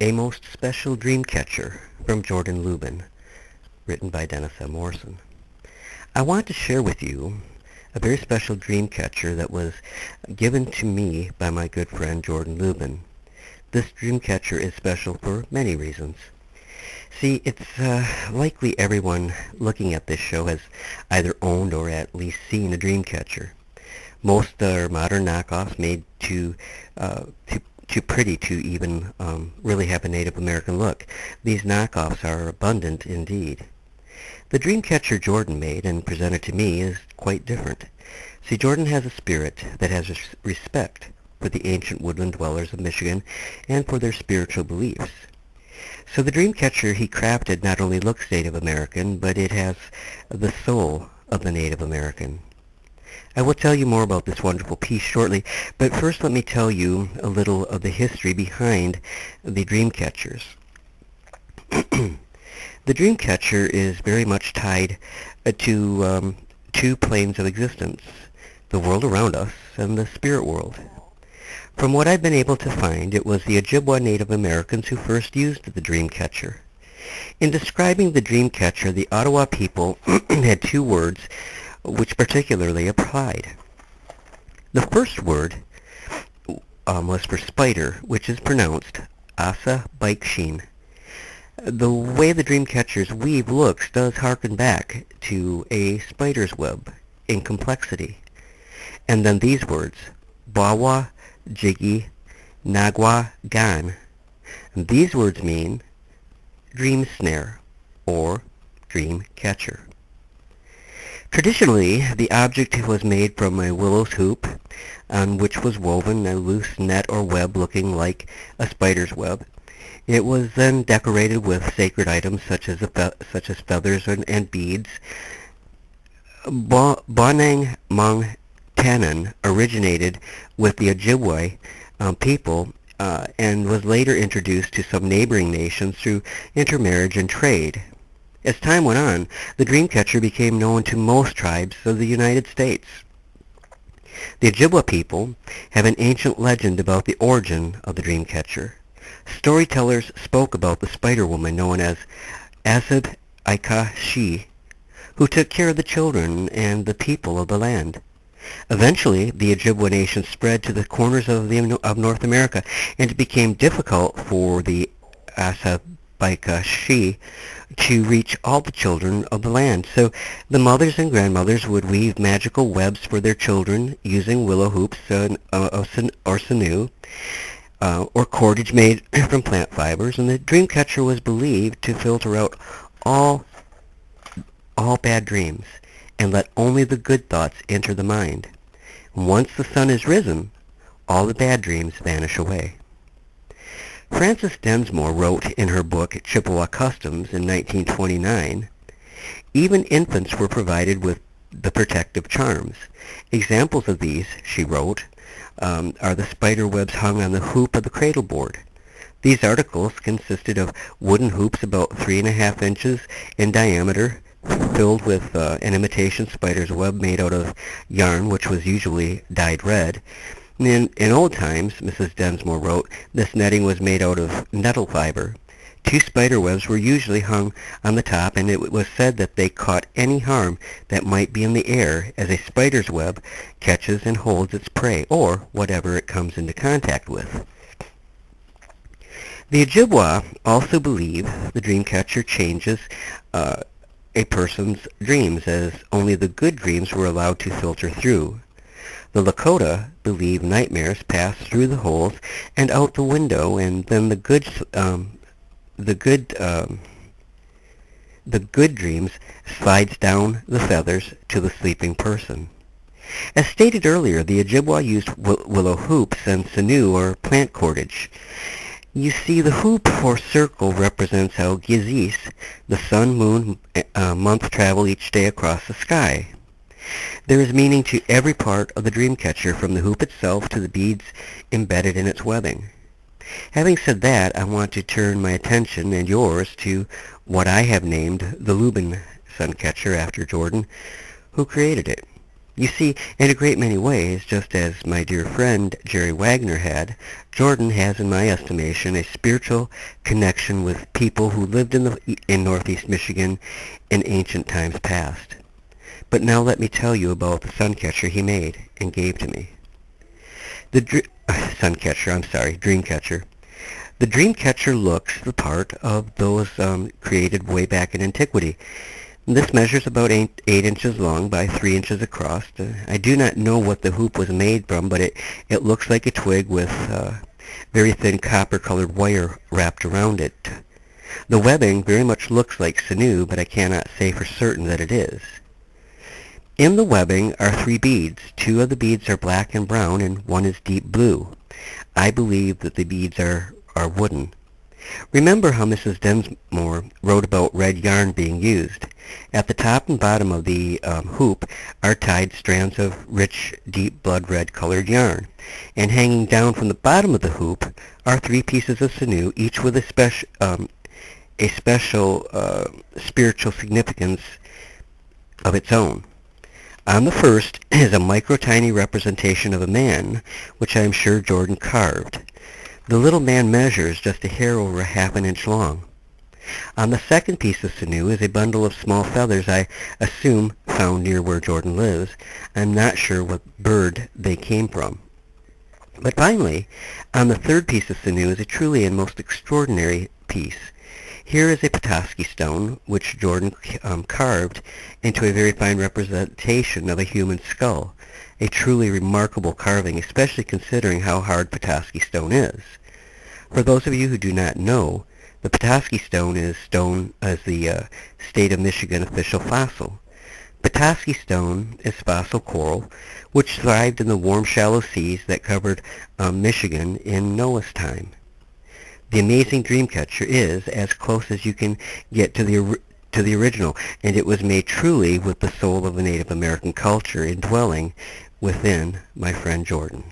A Most Special Dreamcatcher from Jordan Luebben, written by Dennis M. Morrison. I want to share with you a very special dreamcatcher that was given to me by my good friend Jordan Luebben. This dreamcatcher is special for many reasons. See, it's likely everyone looking at this show has either owned or at least seen a dreamcatcher. Most are modern knockoffs made too pretty to even really have a Native American look. These knockoffs are abundant indeed. The dreamcatcher Jordan made and presented to me is quite different. See, Jordan has a spirit that has respect for the ancient woodland dwellers of Michigan and for their spiritual beliefs. So the dreamcatcher he crafted not only looks Native American, but it has the soul of the Native American. I will tell you more about this wonderful piece shortly, but first let me tell you a little of the history behind the dreamcatchers. The dreamcatcher is very much tied to two planes of existence, the world around us and the spirit world. From what I've been able to find, it was the Ojibwa Native Americans who first used the dreamcatcher. In describing the dreamcatcher, the Ottawa people had two words which particularly applied. The first word was for spider, which is pronounced Asa Baikshin. The way the dreamcatcher's weave looks does harken back to a spider's web in complexity. And then these words, Bawa, Jiggy, Nagwa, Gan. And these words mean dream snare or dream catcher. Traditionally, the object was made from a willow's hoop on which was woven a loose net or web looking like a spider's web. It was then decorated with sacred items such as feathers and beads. Bonang Mang Tanan originated with the Ojibwe people and was later introduced to some neighboring nations through intermarriage and trade. As time went on, the dreamcatcher became known to most tribes of the United States. The Ojibwa people have an ancient legend about the origin of the dreamcatcher. Storytellers spoke about the spider woman known as Asib Ika Shi, who took care of the children and the people of the land. Eventually, the Ojibwa nation spread to the corners of North America, and it became difficult for the Asib Ika Shi to reach all the children of the land. So the mothers and grandmothers would weave magical webs for their children using willow hoops or sinew, or cordage made from plant fibers, and the dreamcatcher was believed to filter out all bad dreams and let only the good thoughts enter the mind. Once the sun is risen, all the bad dreams vanish away. Frances Densmore wrote in her book Chippewa Customs in 1929, even infants were provided with the protective charms. Examples of these, she wrote, are the spider webs hung on the hoop of the cradle board. These articles consisted of wooden hoops about 3.5 inches in diameter, filled with an imitation spider's web made out of yarn, which was usually dyed red. In old times, Mrs. Densmore wrote, this netting was made out of nettle fiber. 2 spider webs were usually hung on the top, and it was said that they caught any harm that might be in the air, as a spider's web catches and holds its prey, or whatever it comes into contact with. The Ojibwa also believe the dreamcatcher changes a person's dreams, as only the good dreams were allowed to filter through. The Lakota believe nightmares pass through the holes and out the window, and then the good dreams slides down the feathers to the sleeping person. As stated earlier, the Ojibwa used willow hoops and sinew or plant cordage. You see, the hoop or circle represents how Gizis, the sun, moon, month travel each day across the sky. There is meaning to every part of the dreamcatcher, from the hoop itself to the beads embedded in its webbing. Having said that, I want to turn my attention and yours to what I have named the Lubing Suncatcher after Jordan, who created it. You see, in a great many ways, just as my dear friend Jerry Wagner had, Jordan has, in my estimation, a spiritual connection with people who lived in northeast Michigan in ancient times past. But now let me tell you about the Suncatcher he made and gave to me. Dreamcatcher. The Dreamcatcher looks the part of those created way back in antiquity. This measures about 8 inches long by 3 inches across. I do not know what the hoop was made from, but it looks like a twig with very thin copper-colored wire wrapped around it. The webbing very much looks like sinew, but I cannot say for certain that it is. In the webbing are 3 beads. 2 of the beads are black and brown, and 1 is deep blue. I believe that the beads are wooden. Remember how Mrs. Densmore wrote about red yarn being used. At the top and bottom of the hoop are tied strands of rich, deep blood red colored yarn, and hanging down from the bottom of the hoop are 3 pieces of sinew, each with a special spiritual significance of its own. On the first is a micro-tiny representation of a man, which I am sure Jordan carved. The little man measures just a hair over a half an inch long. On the second piece of sinew is a bundle of small feathers I assume found near where Jordan lives. I'm not sure what bird they came from. But finally, on the third piece of sinew is a truly and most extraordinary piece. Here is a Petoskey Stone, which Jordan carved into a very fine representation of a human skull. A truly remarkable carving, especially considering how hard Petoskey Stone is. For those of you who do not know, the Petoskey Stone is the state of Michigan official fossil. Petoskey Stone is fossil coral, which thrived in the warm, shallow seas that covered Michigan in Noah's time. The amazing Dreamcatcher is as close as you can get to the original, and it was made truly with the soul of a Native American culture indwelling within my friend Jordan.